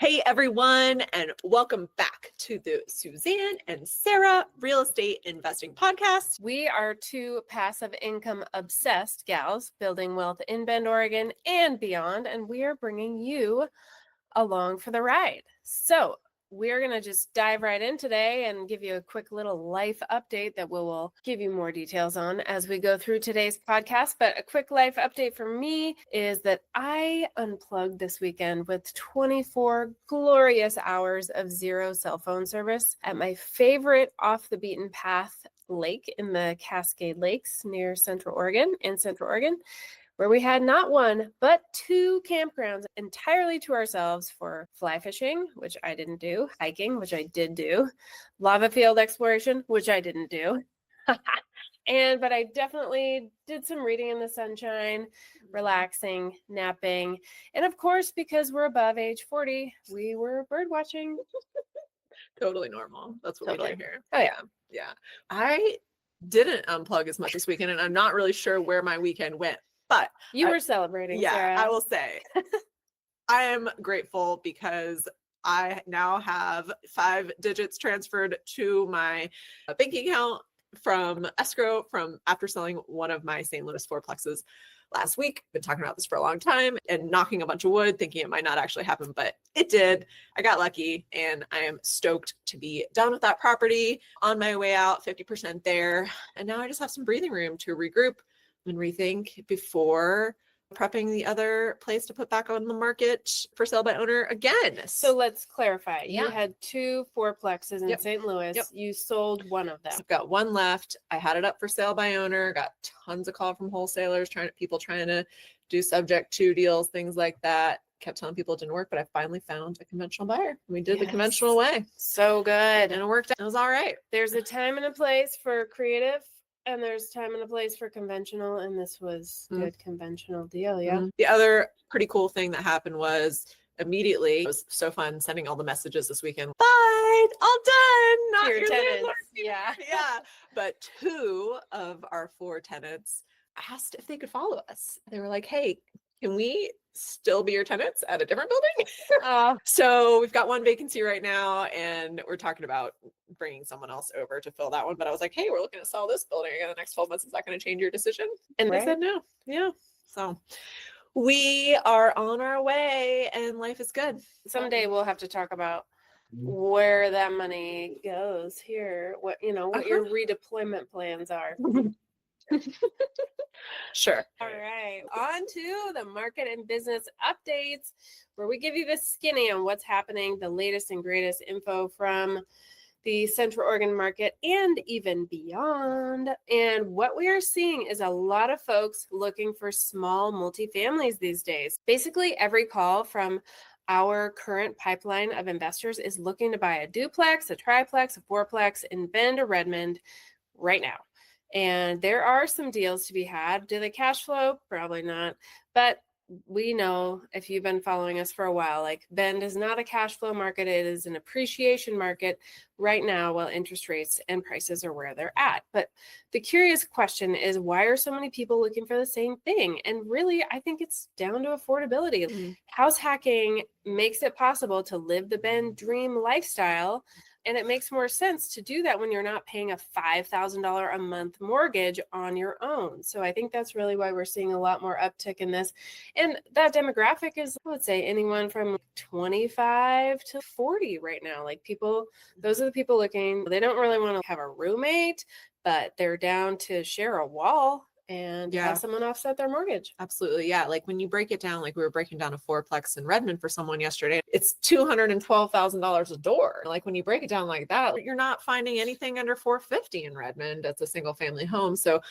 Hey everyone, and welcome back to the Suzanne and Sarah Real Estate Investing Podcast. We are two passive income obsessed gals building wealth in Bend, Oregon and beyond, and we are bringing you along for the ride. So we're going to just dive right in today and give you a quick little life update that we'll give you more details on as we go through today's podcast. But a quick life update for me is that I unplugged this weekend with 24 glorious hours of zero cell phone service at my favorite off the beaten path lake in the Cascade Lakes near Central Oregon, where we had not one, but two campgrounds entirely to ourselves for fly fishing, which I didn't do, hiking, which I did do, lava field exploration, which I didn't do. But I definitely did some reading in the sunshine, relaxing, napping. And of course, because we're above age 40, we were bird watching. Totally normal. That's what we do here. Oh, yeah. Yeah. I didn't unplug as much this weekend, and I'm not really sure where my weekend went. But you were celebrating, yeah, Sarah. I will say I am grateful because I now have 5 digits transferred to my banking account from escrow from after selling one of my St. Louis fourplexes last week. Been talking about this for a long time and knocking a bunch of wood, thinking it might not actually happen, but it did. I got lucky, and I am stoked to be done with that property. On my way out, 50% there. And now I just have some breathing room to regroup and rethink before prepping the other place to put back on the market for sale by owner again. So let's clarify. Yeah. You had 2 fourplexes in Yep. St. Louis. Yep. You sold one of them. I've got one left. I had it up for sale by owner, got tons of call from wholesalers, people trying to do subject to deals, things like that. Kept telling people it didn't work, but I finally found a conventional buyer. We did the conventional way. So good. And it worked out. It was all right. There's a time and a place for creative, and there's time and a place for conventional, and this was good conventional deal. Yeah. The other pretty cool thing that happened was immediately, it was so fun sending all the messages this weekend. Bye, all done. Not your tenants. landlord. Yeah. Yeah. But 2 of our 4 tenants asked if they could follow us. They were like, hey, can we still be your tenants at a different building? So we've got one vacancy right now, and we're talking about bringing someone else over to fill that one. But I was like, hey, we're looking to sell this building in the next 12 months. Is that going to change your decision? And they said no. Yeah. So we are on our way, and life is good. Someday we'll have to talk about where that money goes here, what your redeployment plans are. Sure. All right. On to the market and business updates, where we give you the skinny on what's happening, the latest and greatest info from the Central Oregon market and even beyond. And what we are seeing is a lot of folks looking for small multifamilies these days. Basically, every call from our current pipeline of investors is looking to buy a duplex, a triplex, a fourplex in Bend or Redmond right now. And there are some deals to be had. Do they cash flow? Probably not. But we know, if you've been following us for a while, like Bend is not a cash flow market. It is an appreciation market right now while interest rates and prices are where they're at. But the curious question is, why are so many people looking for the same thing? And really, I think it's down to affordability. Mm-hmm. House hacking makes it possible to live the Bend dream lifestyle. And it makes more sense to do that when you're not paying a $5,000 a month mortgage on your own. So I think that's really why we're seeing a lot more uptick in this. And that demographic is, I would say, anyone from 25 to 40 right now. Like people, those are the people looking. They don't really want to have a roommate, but they're down to share a wall and have someone offset their mortgage. Absolutely. Yeah. Like when you break it down, like we were breaking down a fourplex in Redmond for someone yesterday, it's $212,000 a door. Like when you break it down like that, you're not finding anything under $450 in Redmond. That's a single family home. So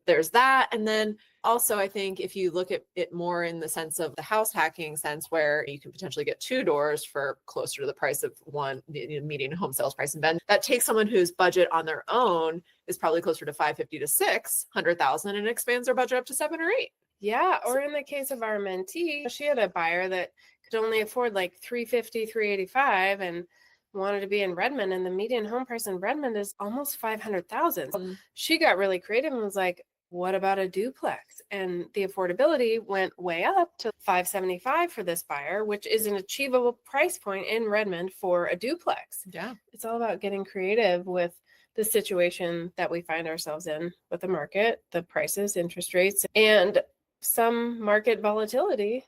there's that. And then also, I think if you look at it more in the sense of the house hacking sense, where you can potentially get 2 doors for closer to the price of one, the median home sales price in Bend, that takes someone whose budget on their own is probably closer to $550,000 to $600,000 and expands their budget up to 7 or 8. Yeah. Or in the case of our mentee, she had a buyer that could only afford like $350,000, $385,000 and wanted to be in Redmond, and the median home price in Redmond is almost $500,000. She got really creative and was like, what about a duplex? And the affordability went way up to $575 for this buyer, which is an achievable price point in Redmond for a duplex. Yeah. It's all about getting creative with the situation that we find ourselves in with the market, the prices, interest rates, and some market volatility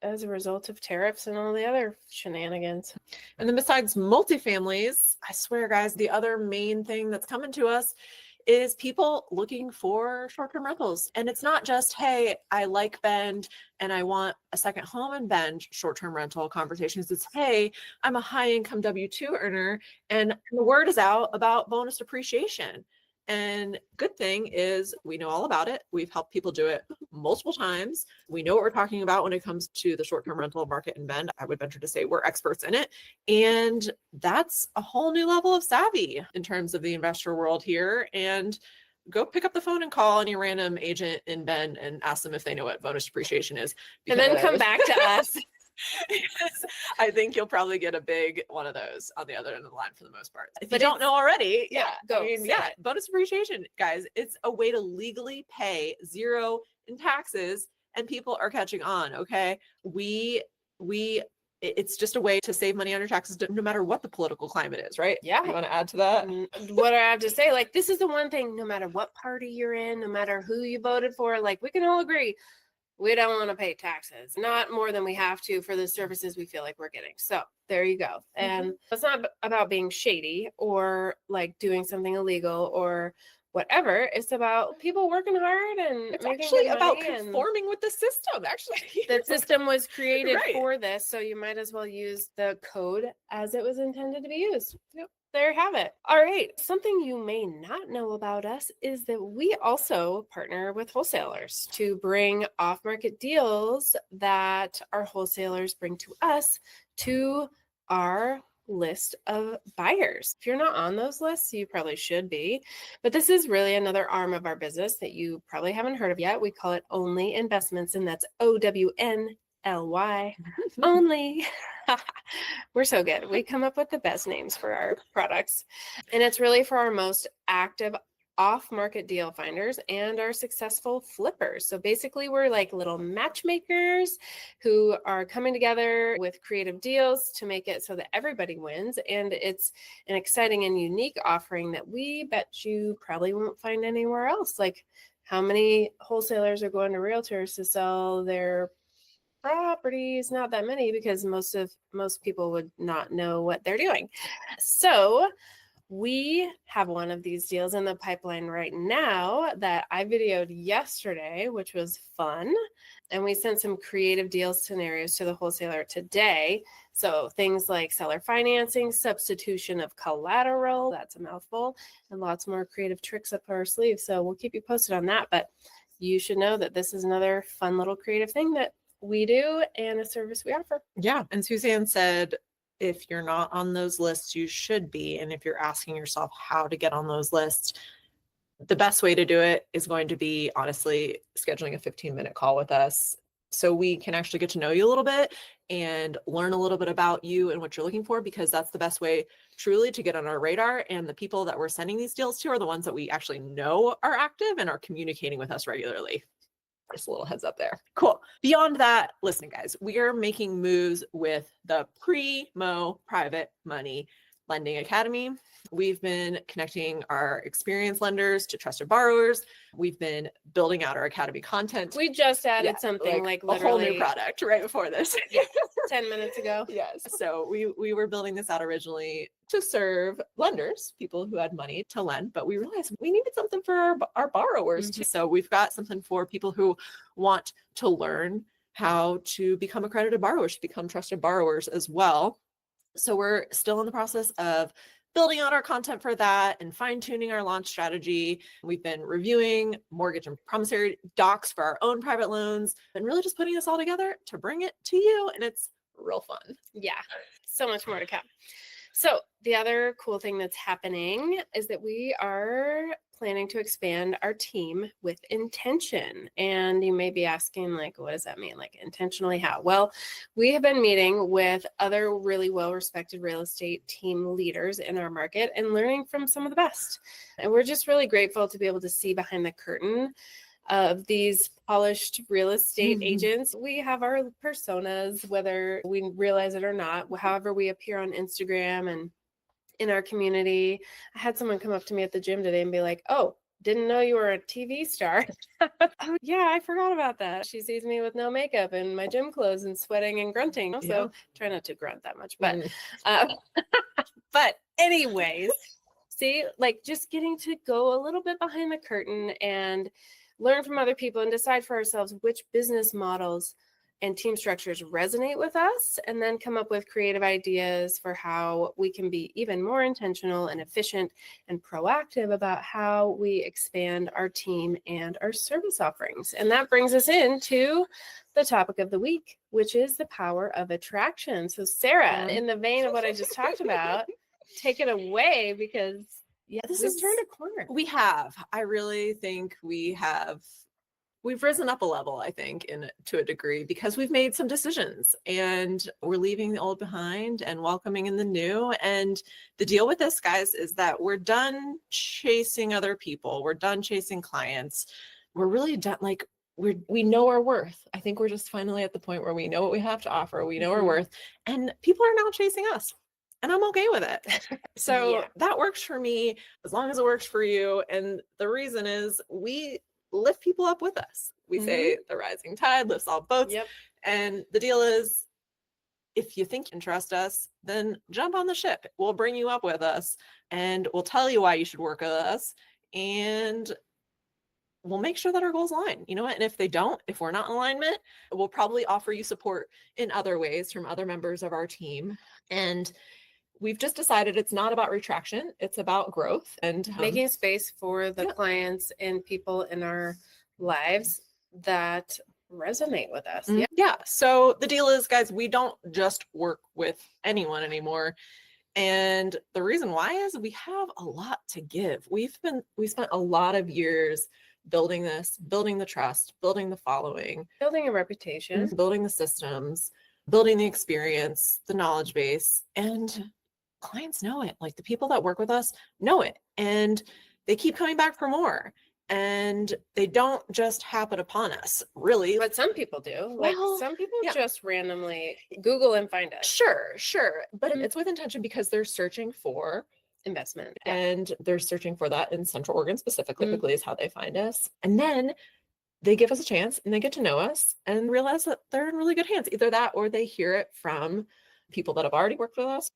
as a result of tariffs and all the other shenanigans. And then besides multifamilies, I swear, guys, the other main thing that's coming to us is people looking for short-term rentals. And it's not just, hey, I like Bend and I want a second home in Bend short-term rental conversations. It's, hey, I'm a high-income W-2 earner and the word is out about bonus depreciation. And good thing is we know all about it. We've helped people do it multiple times. We know what we're talking about when it comes to the short-term rental market in Bend. I would venture to say we're experts in it. And that's a whole new level of savvy in terms of the investor world here. And go pick up the phone and call any random agent in Bend and ask them if they know what bonus depreciation is. And then come back to us. Because I think you'll probably get a big one of those on the other end of the line for the most part. If you But don't know already, go. Bonus depreciation, guys, it's a way to legally pay zero in taxes, and people are catching on. Okay, it's just a way to save money on your taxes, no matter what the political climate is, right? Yeah. You want to add to that? What I have to say, like, this is the one thing, no matter what party you're in, no matter who you voted for, like, we can all agree, we don't want to pay taxes, not more than we have to for the services we feel like we're getting. So there you go. And it's not about being shady or like doing something illegal or whatever. It's about people working hard, and It's making actually good about money, and conforming with the system. Actually, the system was created Right. for this, so you might as well use the code as it was intended to be used. Yep. There you have it. All right. Something you may not know about us is that we also partner with wholesalers to bring off-market deals that our wholesalers bring to us to our list of buyers. If you're not on those lists, you probably should be. But this is really another arm of our business that you probably haven't heard of yet. We call it Only Investments, and that's OWNLY. Only. We're so good. We come up with the best names for our products. And it's really for our most active off-market deal finders and our successful flippers. So basically, we're like little matchmakers who are coming together with creative deals to make it so that everybody wins. And it's an exciting and unique offering that we bet you probably won't find anywhere else. Like, how many wholesalers are going to realtors to sell their properties? Not that many, because most people would not know what they're doing. So we have one of these deals in the pipeline right now that I videoed yesterday, which was fun. And we sent some creative deal scenarios to the wholesaler today. So things like seller financing, substitution of collateral, that's a mouthful, and lots more creative tricks up our sleeve. So we'll keep you posted on that. But you should know that this is another fun little creative thing that we do and a service we offer. Yeah. And Suzanne said, if you're not on those lists, you should be. And if you're asking yourself how to get on those lists, the best way to do it is going to be, honestly, scheduling a 15-minute call with us so we can actually get to know you a little bit and learn a little bit about you and what you're looking for, because that's the best way truly to get on our radar. And the people that we're sending these deals to are the ones that we actually know are active and are communicating with us regularly. Just a little heads up there. Cool. Beyond that, listen, guys, we are making moves with the Primo Private Money Lending Academy. We've been connecting our experienced lenders to trusted borrowers. We've been building out our academy content. We just added something like a literally whole new product right before this. 10 minutes ago. Yes. So we were building this out originally to serve lenders, people who had money to lend, but we realized we needed something for our borrowers too. So we've got something for people who want to learn how to become accredited borrowers, to become trusted borrowers as well. So we're still in the process of building out our content for that and fine-tuning our launch strategy. We've been reviewing mortgage and promissory docs for our own private loans and really just putting this all together to bring it to you. And it's real fun. Yeah, so much more to come. So the other cool thing that's happening is that we are planning to expand our team with intention. And you may be asking, like, what does that mean? Like, intentionally how? Well, we have been meeting with other really well-respected real estate team leaders in our market and learning from some of the best. And we're just really grateful to be able to see behind the curtain of these polished real estate agents. We have our personas, whether we realize it or not, however we appear on Instagram and in our community. I had someone come up to me at the gym today and be like, "Oh, didn't know you were a TV star." Oh, yeah, I forgot about that. She sees me with no makeup and my gym clothes and sweating and grunting. So try not to grunt that much, but but anyways, see, like just getting to go a little bit behind the curtain and learn from other people and decide for ourselves which business models and team structures resonate with us, and then come up with creative ideas for how we can be even more intentional and efficient and proactive about how we expand our team and our service offerings. And that brings us into the topic of the week, which is the power of attraction. So Sarah, in the vein of what I just talked about, take it away, because this we've is turned a corner. We have. I really think we've risen up a level, I think, to a degree, because we've made some decisions and we're leaving the old behind and welcoming in the new. And the deal with this, guys, is that we're done chasing other people. We're done chasing clients. We're really done. Like, we know our worth. I think we're just finally at the point where we know what we have to offer. We know our worth, and people are now chasing us. And I'm okay with it. So that works for me as long as it works for you. And the reason is we lift people up with us. We say the rising tide lifts all boats. And the deal is, if you think you can trust us, then jump on the ship. We'll bring you up with us and we'll tell you why you should work with us. And we'll make sure that our goals align. You know what? And if they don't, if we're not in alignment, we'll probably offer you support in other ways from other members of our team. And we've just decided it's not about retraction. It's about growth and making space for the clients and people in our lives that resonate with us. Yeah. So the deal is, guys, we don't just work with anyone anymore. And the reason why is we have a lot to give. We spent a lot of years building this, building the trust, building the following, building a reputation, building the systems, building the experience, the knowledge base, and clients know it. Like, the people that work with us know it, and they keep coming back for more. And they don't just happen upon us, really. But some people do. Like, some people just randomly Google and find us. Sure. But it's with intention, because they're searching for investment. And they're searching for that in Central Oregon specifically, is how they find us. And then they give us a chance and they get to know us and realize that they're in really good hands. Either that, or they hear it from people that have already worked with us,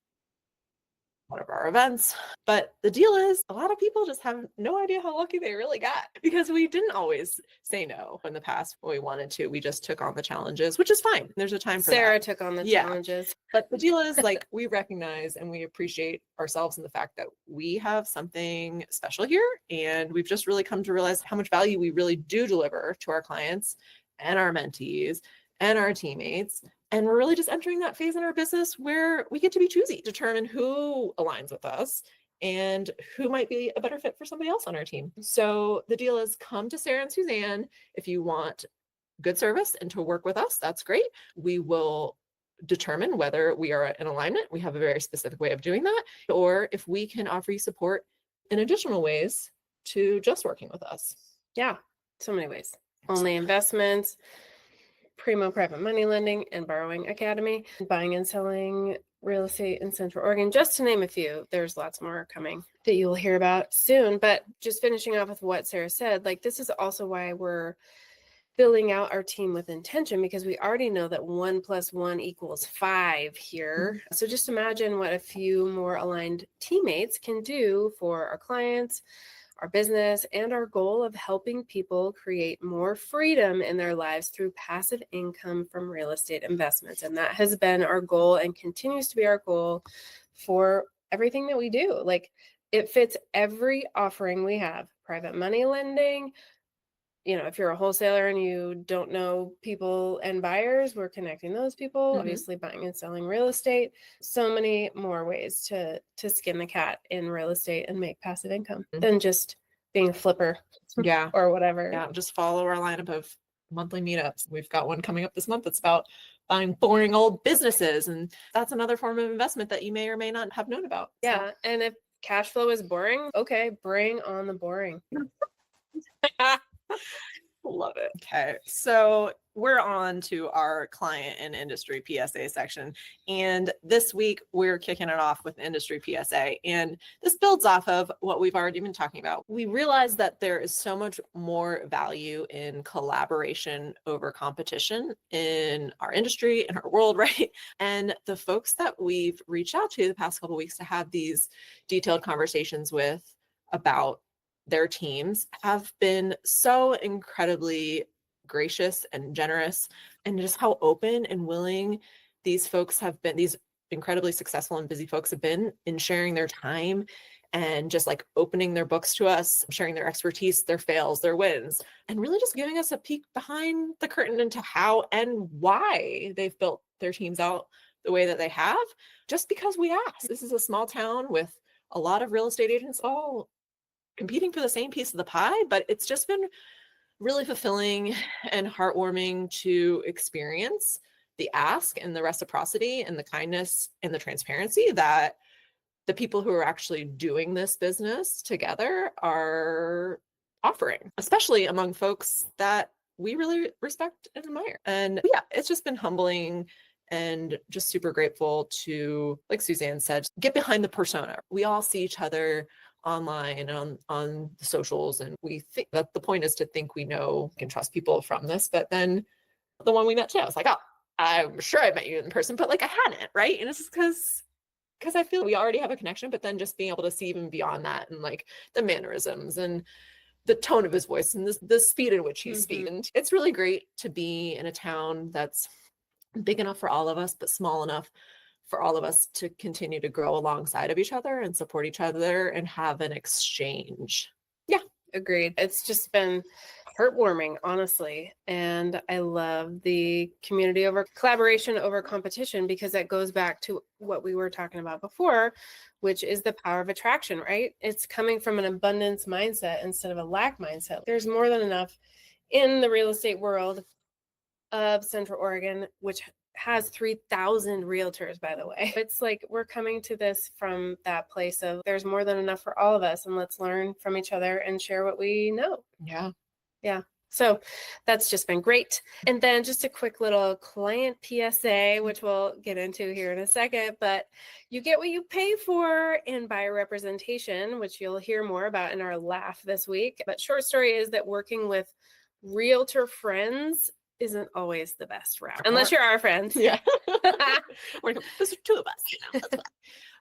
one of our events. But the deal is, a lot of people just have no idea how lucky they really got, because we didn't always say no in the past when we wanted to. We just took on the challenges, which is fine. There's a time for Sarah that. took on the challenges. But the deal is, like, we recognize and we appreciate ourselves in the fact that we have something special here. And we've just really come to realize how much value we really do deliver to our clients and our mentees and our teammates. And we're really just entering that phase in our business where we get to be choosy, determine who aligns with us and who might be a better fit for somebody else on our team. So the deal is, come to Sarah and Suzanne if you want good service and to work with us. That's great. We will determine whether we are in alignment. We have a very specific way of doing that, or if we can offer you support in additional ways to just working with us. Yeah, so many ways. Only investments, Primo private money lending and borrowing academy, buying and selling real estate in Central Oregon, just to name a few. There's lots more coming that you'll hear about soon. But just finishing off with what Sarah said, like, this is also why we're filling out our team with intention, because we already know that 1 + 1 = 5 here. So just imagine what a few more aligned teammates can do for our clients, our business, and our goal of helping people create more freedom in their lives through passive income from real estate investments. And that has been our goal and continues to be our goal for everything that we do. Like, it fits every offering we have: private money lending, if you're a wholesaler and you don't know people and buyers, we're connecting those people, obviously buying and selling real estate. So many more ways to skin the cat in real estate and make passive income than just being a flipper or whatever. Yeah, just follow our lineup of monthly meetups. We've got one coming up this month that's about buying boring old businesses. And that's another form of investment that you may or may not have known about. Yeah. So. And if cash flow is boring, okay, bring on the boring. Love it. Okay. So we're on to our client and industry PSA section. And this week we're kicking it off with industry PSA. And this builds off of what we've already been talking about. We realize that there is so much more value in collaboration over competition in our industry, in our world, right? And the folks that we've reached out to the past couple of weeks to have these detailed conversations with about their teams have been so incredibly gracious and generous, and just how open and willing these folks have been, these incredibly successful and busy folks have been in sharing their time and just like opening their books to us, sharing their expertise, their fails, their wins, and really just giving us a peek behind the curtain into how and why they've built their teams out the way that they have, just because we asked. This is a small town with a lot of real estate agents all competing for the same piece of the pie, but it's just been really fulfilling and heartwarming to experience the ask and the reciprocity and the kindness and the transparency that the people who are actually doing this business together are offering, especially among folks that we really respect and admire. And yeah, it's just been humbling and just super grateful to, like Suzanne said, get behind the persona. We all see each other online and on the socials, and we think that the point is to think we know, can trust people from this. But then the one we met today, I was like, oh, I'm sure I met you in person, but like I hadn't, right? And it's because I feel we already have a connection, but then just being able to see even beyond that, and like the mannerisms and the tone of his voice and the speed in which he speaks. And it's really great to be in a town that's big enough for all of us, but small enough for all of us to continue to grow alongside of each other and support each other and have an exchange. Yeah, agreed. It's just been heartwarming, honestly. And I love the community over collaboration over competition, because that goes back to what we were talking about before, which is the power of attraction, right? It's coming from an abundance mindset instead of a lack mindset. There's more than enough in the real estate world of Central Oregon, which has 3,000 realtors, by the way. It's like we're coming to this from that place of there's more than enough for all of us, and let's learn from each other and share what we know. Yeah. So that's just been great. And then just a quick little client PSA, which we'll get into here in a second, but you get what you pay for in buyer representation, which you'll hear more about in our laugh this week. But short story is that working with realtor friends isn't always the best route, unless you're our friends. Yeah. There's two of us, that's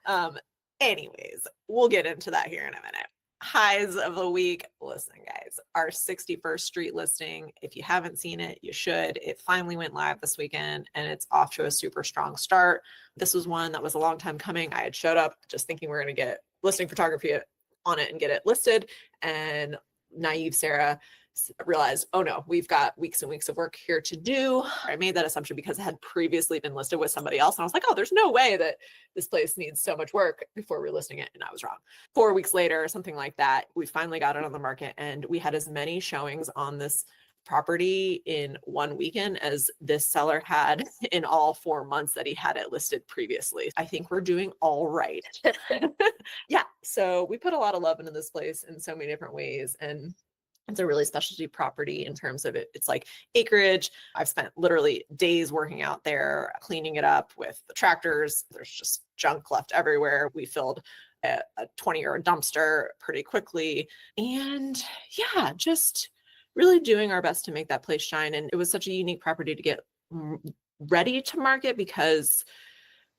fine. Anyways, we'll get into that here in a minute. Highs of the week. Listen, guys, our 61st Street listing, if you haven't seen it, you should. It finally went live this weekend, and it's off to a super strong start. This was one that was a long time coming. I had showed up just thinking we're going to get listing photography on it and get it listed, and naive Sarah realized, oh no, we've got weeks and weeks of work here to do. I made that assumption because it had previously been listed with somebody else. And I was like, oh, there's no way that this place needs so much work before we're listing it. And I was wrong. 4 weeks later, something like that, we finally got it on the market, and we had as many showings on this property in one weekend as this seller had in all 4 months that he had it listed previously. I think we're doing all right. Yeah. So we put a lot of love into this place in so many different ways. And it's a really specialty property in terms of it. It's like acreage. I've spent literally days working out there, cleaning it up with the tractors. There's just junk left everywhere. We filled a 20-year dumpster pretty quickly. And yeah, just really doing our best to make that place shine. And it was such a unique property to get ready to market because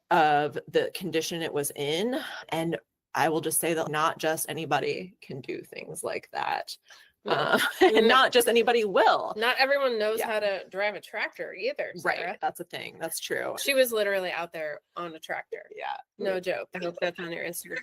of the condition it was in. And I will just say that not just anybody can do things like that. And not just anybody will. Not everyone knows how to drive a tractor either, Sarah. Right. That's a thing. That's true. She was literally out there on a tractor. Yeah. No joke. I hope that's on your Instagram.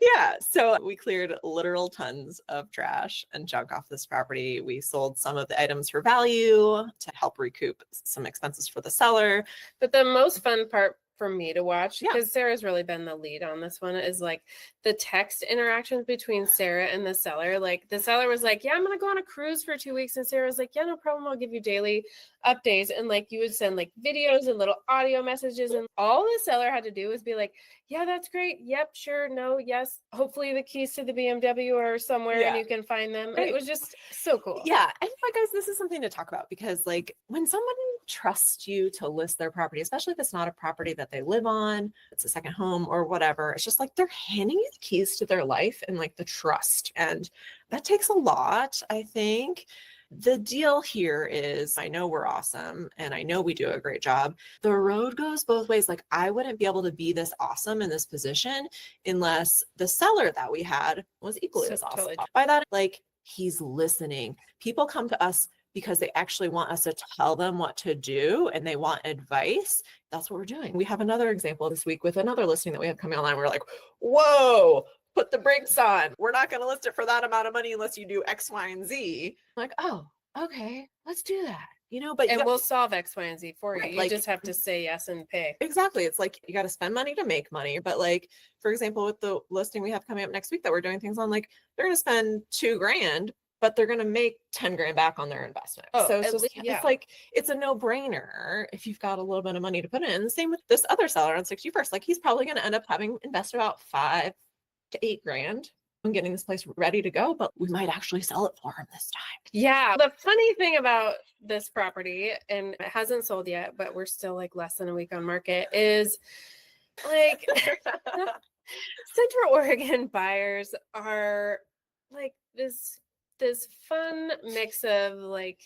Yeah. So we cleared literal tons of trash and junk off this property. We sold some of the items for value to help recoup some expenses for the seller. But the most fun part for me to watch, because Sarah's really been the lead on this one, is like the text interactions between Sarah and the seller. Like the seller was like, yeah, I'm going to go on a cruise for 2 weeks. And Sarah was like, yeah, no problem. I'll give you daily updates. And like you would send like videos and little audio messages. And all the seller had to do was be like, yeah, that's great. Yep, sure. No, yes. Hopefully the keys to the BMW are somewhere and you can find them. Right. It was just so cool. Yeah. And guys, this is something to talk about because like when someone trusts you to list their property, especially if it's not a property that they live on, it's a second home or whatever, it's just like they're handing you the keys to their life and like the trust. And that takes a lot, I think. The deal here is I know we're awesome and I know we do a great job. The road goes both ways. Like I wouldn't be able to be this awesome in this position unless the seller that we had was equally as awesome. Totally. By that, like he's listening. People come to us because they actually want us to tell them what to do and they want advice. That's what we're doing. We have another example this week with another listing that we have coming online. We're like, whoa, put the brakes on. We're not going to list it for that amount of money unless you do X, Y, and Z. I'm like, oh, okay, let's do that. You know, but we'll solve X, Y, and Z for you. You just have to say yes and pay. Exactly. It's like you got to spend money to make money. But like, for example, with the listing we have coming up next week that we're doing things on, like they're going to spend $2,000, but they're going to make 10 grand back on their investment. So it's just, it's like, it's a no brainer if you've got a little bit of money to put in. And the same with this other seller on 61st, like he's probably going to end up having invested about 5 to 8 grand on getting this place ready to go, but we might actually sell it for him this time. Yeah. The funny thing about this property, and it hasn't sold yet, but we're still like less than a week on market, is like Central Oregon buyers are like this fun mix of like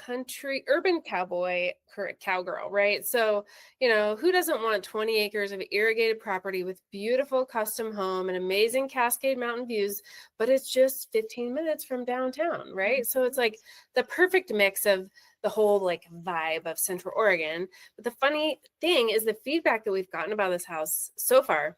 country urban cowgirl, right? So, you know, who doesn't want 20 acres of irrigated property with beautiful custom home and amazing Cascade Mountain views, but it's just 15 minutes from downtown, right? So it's like the perfect mix of the whole like vibe of Central Oregon. But the funny thing is the feedback that we've gotten about this house so far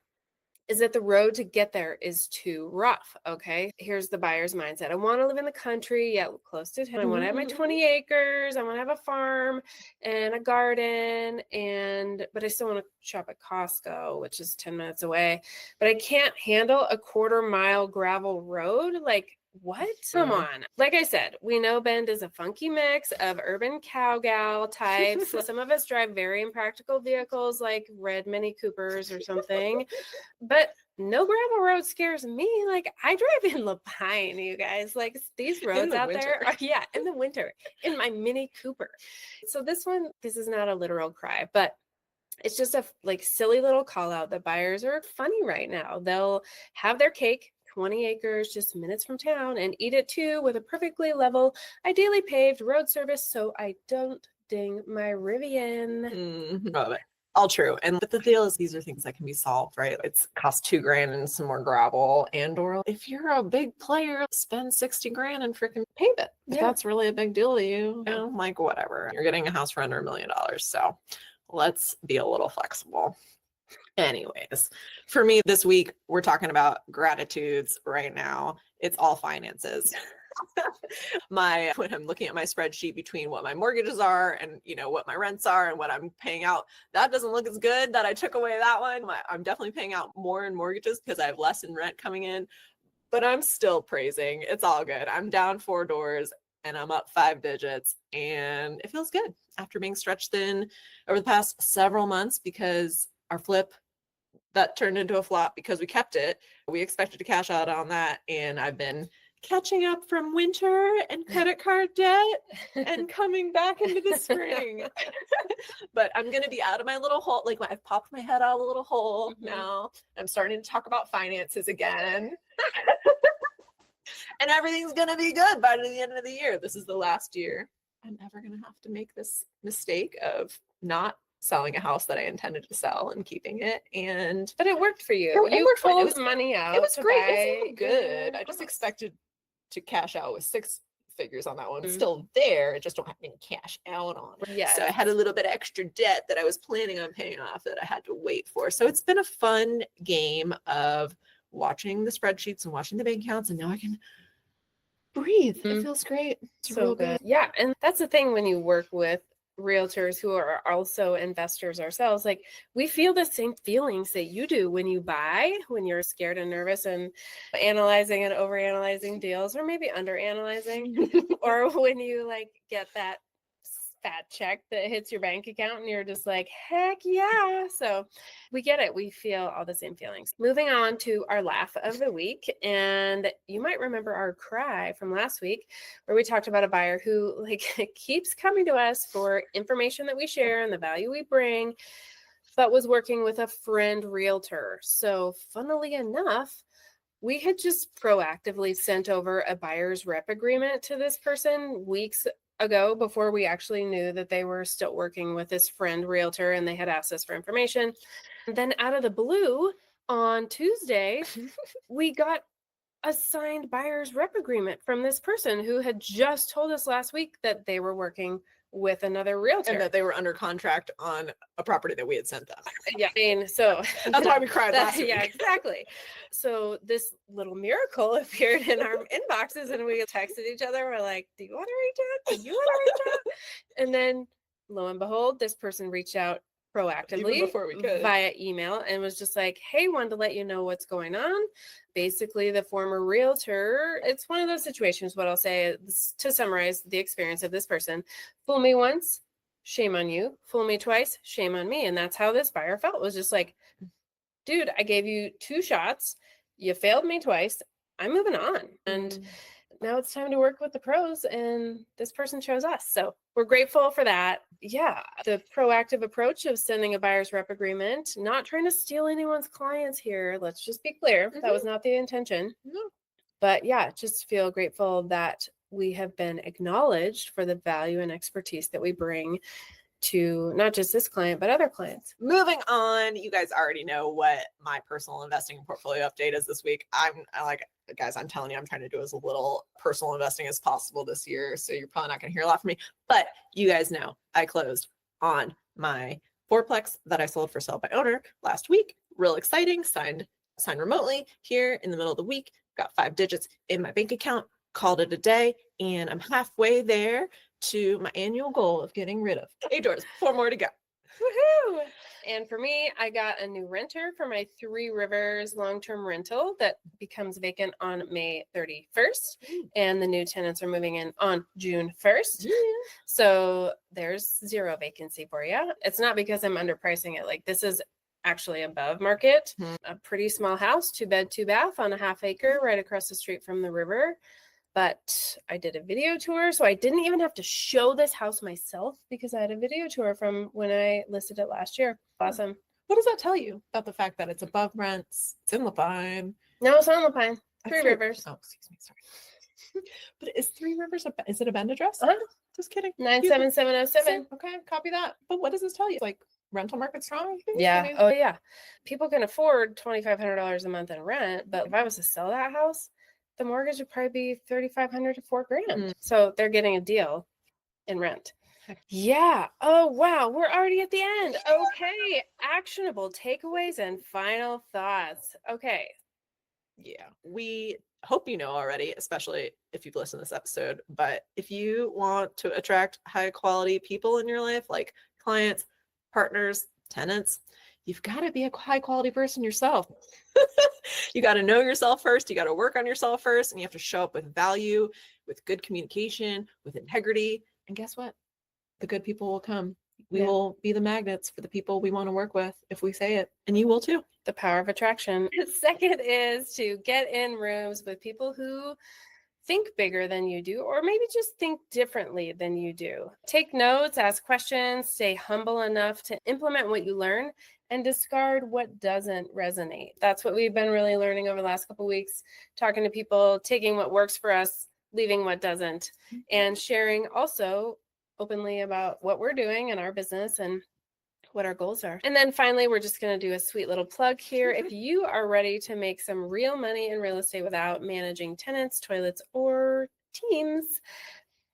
is that the road to get there is too rough. Okay. Here's the buyer's mindset. I want to live in the country, yet close to town. I want to have my 20 acres. I want to have a farm and a garden, but I still want to shop at Costco, which is 10 minutes away. But I can't handle a 1/4 mile gravel road. Like, what? Come on. Like I said, we know Bend is a funky mix of urban cowgal types. Some of us drive very impractical vehicles like red Mini Coopers or something, but no gravel road scares me. Like I drive in Lapine, you guys, like these roads out there are, in the winter in my Mini Cooper. So this is not a literal cry, but it's just a like silly little call out that buyers are funny right now. They'll have their cake, 20 acres, just minutes from town, and eat it too with a perfectly level, ideally paved road service so I don't ding my Rivian. Love it. All true. But the deal is these are things that can be solved, right? It's cost $2,000 and some more gravel, or if you're a big player, spend 60 grand and freaking pave it. If that's really a big deal to you, you know, like whatever. You're getting a house for under $1 million. So let's be a little flexible. Anyways, for me this week, we're talking about gratitudes right now. It's all finances. When I'm looking at my spreadsheet between what my mortgages are and, you know, what my rents are and what I'm paying out, that doesn't look as good that I took away that one. I'm definitely paying out more in mortgages because I have less in rent coming in, but I'm still praising. It's all good. I'm down 4 doors and I'm up 5 digits and it feels good after being stretched thin over the past several months because our flip that turned into a flop because we kept it. We expected to cash out on that. And I've been catching up from winter and credit card debt and coming back into the spring. But I'm going to be out of my little hole. Like I've popped my head out of a little hole now. I'm starting to talk about finances again. And everything's going to be good by the end of the year. This is the last year I'm ever going to have to make this mistake of not selling a house that I intended to sell and keeping it. But it worked for you. It worked. Pulled money out. It was great. It felt good. I just expected to cash out with 6 figures on that one. Mhm. Still there, I just don't have any cash out on. Yes. So I had a little bit of extra debt that I was planning on paying off that I had to wait for. So it's been a fun game of watching the spreadsheets and watching the bank accounts, and now I can breathe. It feels great. It's so real good. Yeah. And that's the thing when you work with realtors who are also investors ourselves, like we feel the same feelings that you do when you buy, when you're scared and nervous and analyzing and overanalyzing deals, or maybe underanalyzing, or when you like get that fat check that hits your bank account and you're just like, heck yeah. So we get it. We feel all the same feelings. Moving on to our laugh of the week. And you might remember our cry from last week where we talked about a buyer who like keeps coming to us for information that we share and the value we bring, but was working with a friend realtor. So funnily enough, we had just proactively sent over a buyer's rep agreement to this person weeks ago before we actually knew that they were still working with this friend realtor and they had asked us for information. And then out of the blue on Tuesday, we got a signed buyer's rep agreement from this person who had just told us last week that they were working with another realtor. And that they were under contract on a property that we had sent them. Yeah, I mean, so that's why we cried last week. Yeah, exactly. So this little miracle appeared in our inboxes and we texted each other. We're like, do you want to reach out? Do you want to reach out? And then lo and behold, this person reached out proactively Even before we could. via email and was just like, hey, wanted to let you know what's going on. Basically, the former realtor, it's one of those situations, what I'll say to summarize the experience of this person: fool me once, shame on you. Fool me twice, shame on me. And that's how this buyer felt. It was just like, dude, I gave you 2 shots. You failed me twice. I'm moving on. And now it's time to work with the pros. And this person chose us. So we're grateful for that. Yeah. The proactive approach of sending a buyer's rep agreement, not trying to steal anyone's clients here. Let's just be clear. That was not the intention. No. But yeah, just feel grateful that we have been acknowledged for the value and expertise that we bring to not just this client, but other clients. Moving on, you guys already know what my personal investing and portfolio update is this week. Guys, I'm telling you, I'm trying to do as little personal investing as possible this year. So you're probably not going to hear a lot from me, but you guys know I closed on my fourplex that I sold for sale by owner last week. Real exciting. Signed remotely here in the middle of the week. Got 5 digits in my bank account. Called it a day, and I'm halfway there to my annual goal of getting rid of 8 doors. 4 more to go. Woohoo! And for me, I got a new renter for my 3 Rivers long-term rental that becomes vacant on May 31st. And the new tenants are moving in on June 1st. So there's 0 vacancy for you. It's not because I'm underpricing it. Like, this is actually above market. A pretty small house, 2-bed, 2-bath on a half acre right across the street from the river. But I did a video tour, so I didn't even have to show this house myself because I had a video tour from when I listed it last year. Awesome. What does that tell you about the fact that it's above rents? It's in Lapine. No, it's on Lapine. 3 Rivers. Oh, excuse me. Sorry. But is 3 Rivers, is it a Bend address? Just kidding. 97707. Okay, copy that. But what does this tell you? Like, rental market strong? Yeah. I mean, Oh, yeah. People can afford $2,500 a month in rent, but if I was to sell that house, the mortgage would probably be $3,500 to $4,000. So they're getting a deal in rent. Yeah. Oh, wow. We're already at the end. Okay. Actionable takeaways and final thoughts. Okay. Yeah. We hope you know already, especially if you've listened to this episode, but if you want to attract high quality people in your life, like clients, partners, tenants, you've got to be a high quality person yourself. You got to know yourself first. You got to work on yourself first. And you have to show up with value, with good communication, with integrity. And guess what? The good people will come. We will be the magnets for the people we want to work with if we say it. And you will too. The power of attraction. Second is to get in rooms with people who think bigger than you do, or maybe just think differently than you do. Take notes, ask questions, stay humble enough to implement what you learn, and discard what doesn't resonate. That's what we've been really learning over the last couple of weeks, talking to people, taking what works for us, leaving what doesn't, and sharing also openly about what we're doing in our business and what our goals are. And then finally, we're just going to do a sweet little plug here. If you are ready to make some real money in real estate without managing tenants, toilets, or teams,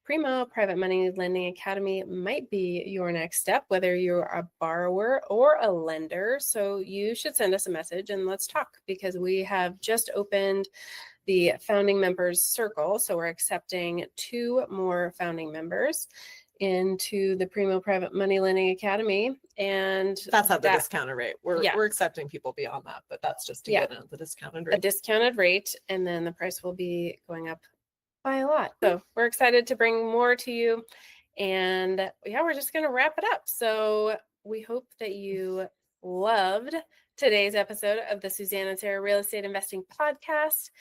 Primo Private Money Lending Academy might be your next step, whether you're a borrower or a lender. So you should send us a message and let's talk, because we have just opened the founding members circle. So we're accepting 2 more founding members into the Primo Private Money Lending Academy. And That's at the discounted rate. Yeah. We're accepting people beyond that, but that's just to Yeah. get at the discounted a rate. discounted rate, and then the price will be going up by a lot. So we're excited to bring more to you. And yeah, we're just going to wrap it up. So we hope that you loved today's episode of the Suzanne and Sarah Real Estate Investing Podcast.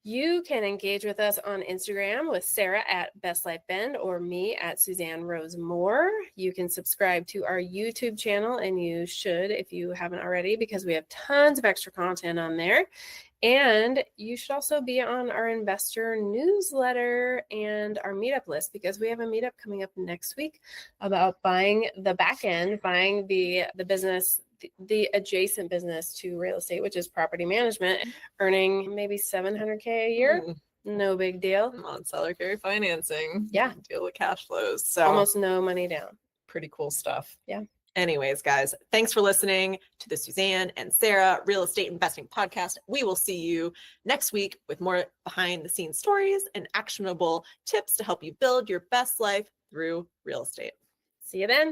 You can engage with us on Instagram with Sarah at Best Life Bend or me at Suzanne Rose Moore. You can subscribe to our YouTube channel, and you should if you haven't already, because we have tons of extra content on there. And you should also be on our investor newsletter and our meetup list, because we have a meetup coming up next week about buying the back end, buying the business, the adjacent business to real estate, which is property management, earning maybe $700K a year. No big deal. I'm on seller carry financing. Yeah. Deal with cash flows. So Almost no money down. pretty cool stuff. Yeah. Anyways, guys, thanks for listening to the Suzanne and Sarah Real Estate Investing Podcast. We will see you next week with more behind the scenes stories and actionable tips to help you build your best life through real estate. See you then.